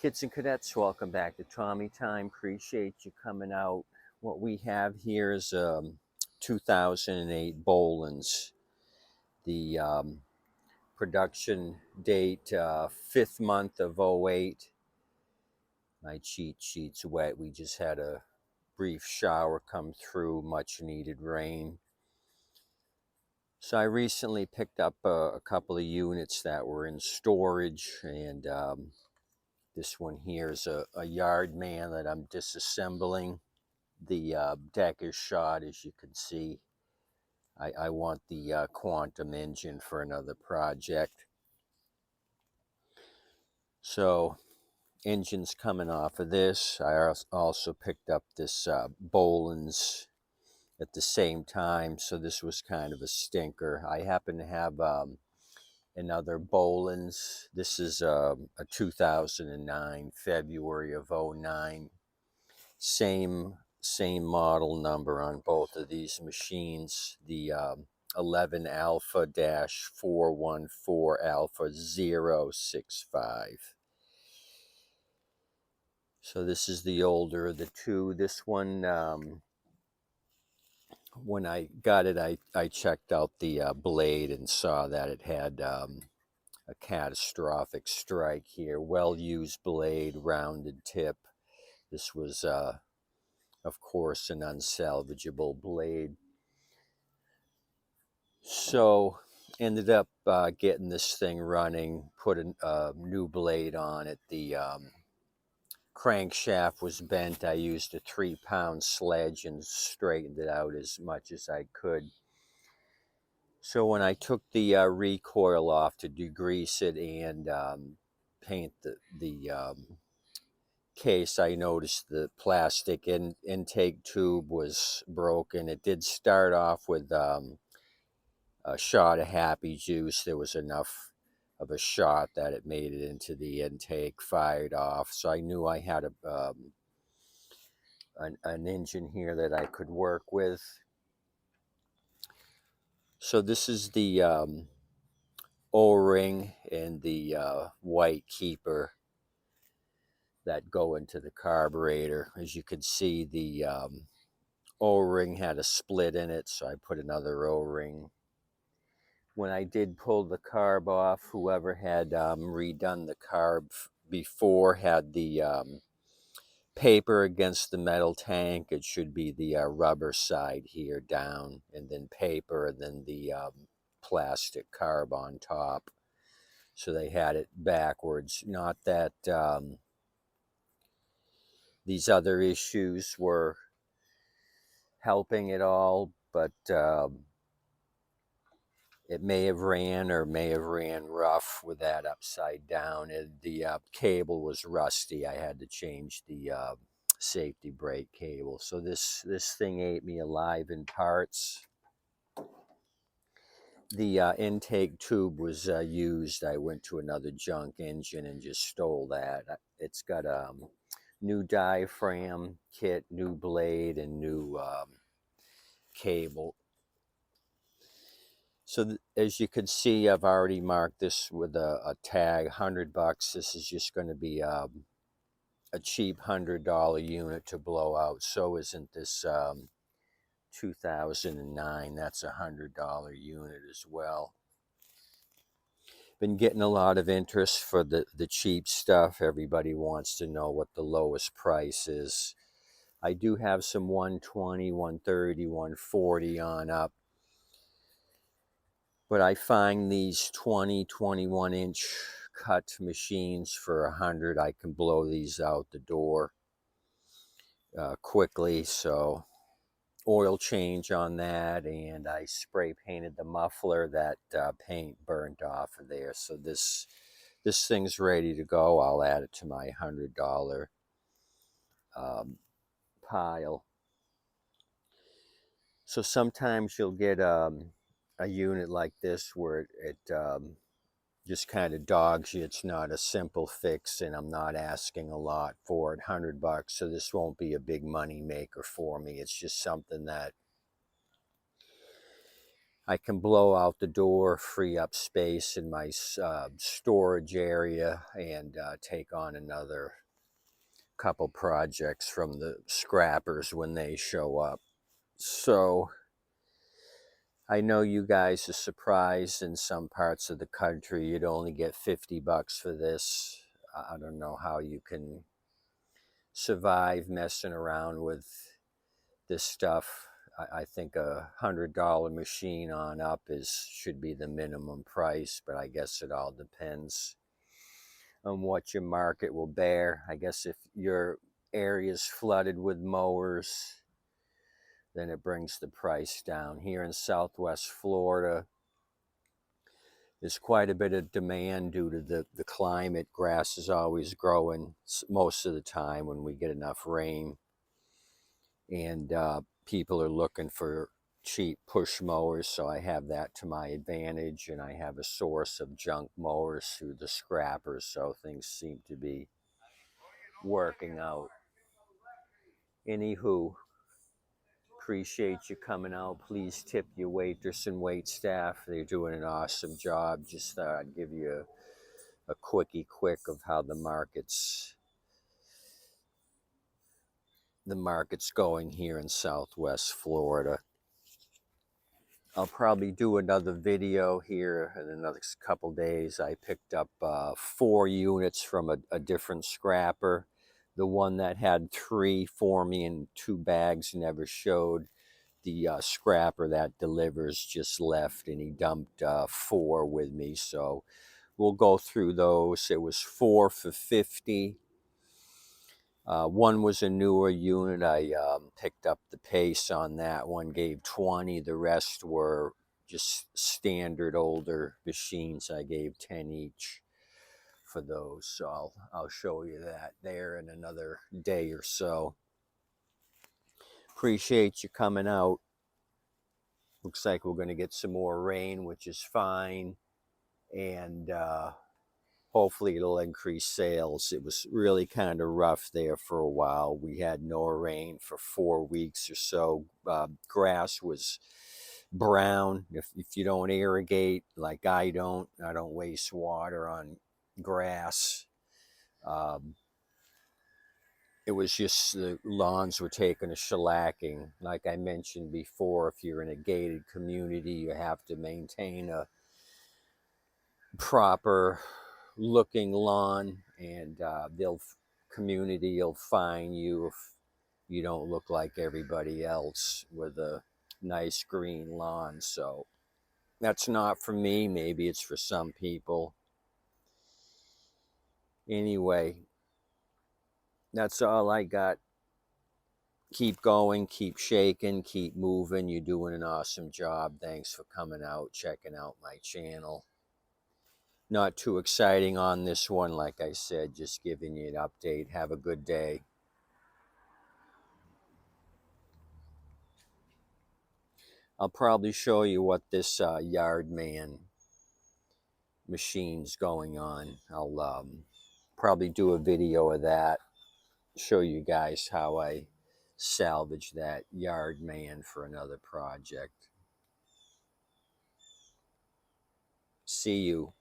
Kids and cadets, welcome back to Tommy Time. Appreciate you coming out. What we have here is 2008 Bolens. The production date, 5th month of '08. My cheat sheet's wet. We just had a brief shower come through, much needed rain. So I recently picked up a couple of units that were in storage, and this one here is a yard man that I'm disassembling. The deck is shot, as you can see. I want the quantum engine for another project. So engine's coming off of this. I also picked up this Bolens at the same time, so this was kind of a stinker. I happen to have another Bolens. This is a 2009, February of '09. Same model number on both of these machines. The 11 Alpha 414 Alpha 065. So this is the older of the two. This one, when I got it, I checked out the blade and saw that it had a catastrophic strike here. Well-used blade, rounded tip. This was, of course, an unsalvageable blade. So ended up getting this thing running, put a new blade on it. The crankshaft was bent. I used a 3-pound sledge and straightened it out as much as I could. So when I took the recoil off to degrease it and paint the case, I noticed the plastic intake tube was broken. It did start off with a shot of happy juice. There was enough of a shot that it made it into the intake, fired off. So I knew I had an engine here that I could work with. So this is the O-ring and the white keeper that go into the carburetor. As you can see, the O-ring had a split in it, so I put another O-ring. When I did pull the carb off, whoever had redone the carb before had the paper against the metal tank. It should be the rubber side here down, and then paper, and then the plastic carb on top. So they had it backwards. Not that these other issues were helping at all, but it may have ran or may have ran rough with that upside down. The cable was rusty. I had to change the safety brake cable. So this thing ate me alive in parts. The intake tube was used. I went to another junk engine and just stole that. It's got a new diaphragm kit, new blade, and new cable. So as you can see, I've already marked this with a tag, $100. This is just going to be a cheap $100 unit to blow out. So isn't this 2009? That's a $100 unit as well. Been getting a lot of interest for the cheap stuff. Everybody wants to know what the lowest price is. I do have some 120, 130, 140 on up. But I find these 20, 21 inch cut machines for $100. I can blow these out the door quickly. So oil change on that, and I spray painted the muffler. That paint burnt off of there. So this thing's ready to go. I'll add it to my $100 pile. So sometimes you'll get a unit like this where it just kind of dogs you. It's not a simple fix, and I'm not asking a lot for it. $100, so this won't be a big money maker for me. It's just something that I can blow out the door, free up space in my storage area, and take on another couple projects from the scrappers when they show up. So I know you guys are surprised in some parts of the country you'd only get $50 for this. I don't know how you can survive messing around with this stuff. I think $100 machine on up should be the minimum price, but I guess it all depends on what your market will bear. I guess if your area is flooded with mowers, then it brings the price down. Here in Southwest Florida, there's quite a bit of demand due to the climate. Grass is always growing most of the time when we get enough rain. And people are looking for cheap push mowers, so I have that to my advantage, and I have a source of junk mowers through the scrappers, so things seem to be working out. Anywho, appreciate you coming out. Please tip your waitress and wait staff. They're doing an awesome job. Just thought I'd give you a quick of how the market's going here in Southwest Florida. I'll probably do another video here in the next couple days. I picked up 4 units from a different scrapper. The one that had 3 for me in 2 bags never showed. The scrapper that delivers just left, and he dumped 4 with me. So we'll go through those. It was 4 for $50. One was a newer unit. I picked up the pace on that one, gave $20. The rest were just standard older machines. I gave 10 each for those. So I'll show you that there in another day or so. Appreciate you coming out. Looks like we're going to get some more rain, which is fine. And hopefully it'll increase sales. It was really kind of rough there for a while. We had no rain for 4 weeks or so. Grass was brown. If you don't irrigate, like I don't waste water on grass. It was just the lawns were taking a shellacking. Like I mentioned before, if you're in a gated community, you have to maintain a proper looking lawn, and community will fine you if you don't look like everybody else with a nice green lawn. So that's not for me. Maybe it's for some people. Anyway, that's all I got. Keep going, keep shaking, keep moving. You're doing an awesome job. Thanks for coming out, checking out my channel. Not too exciting on this one, like I said, just giving you an update. Have a good day. I'll probably show you what this yard man machine's going on. I'll probably do a video of that, show you guys how I salvage that yard man for another project. See you.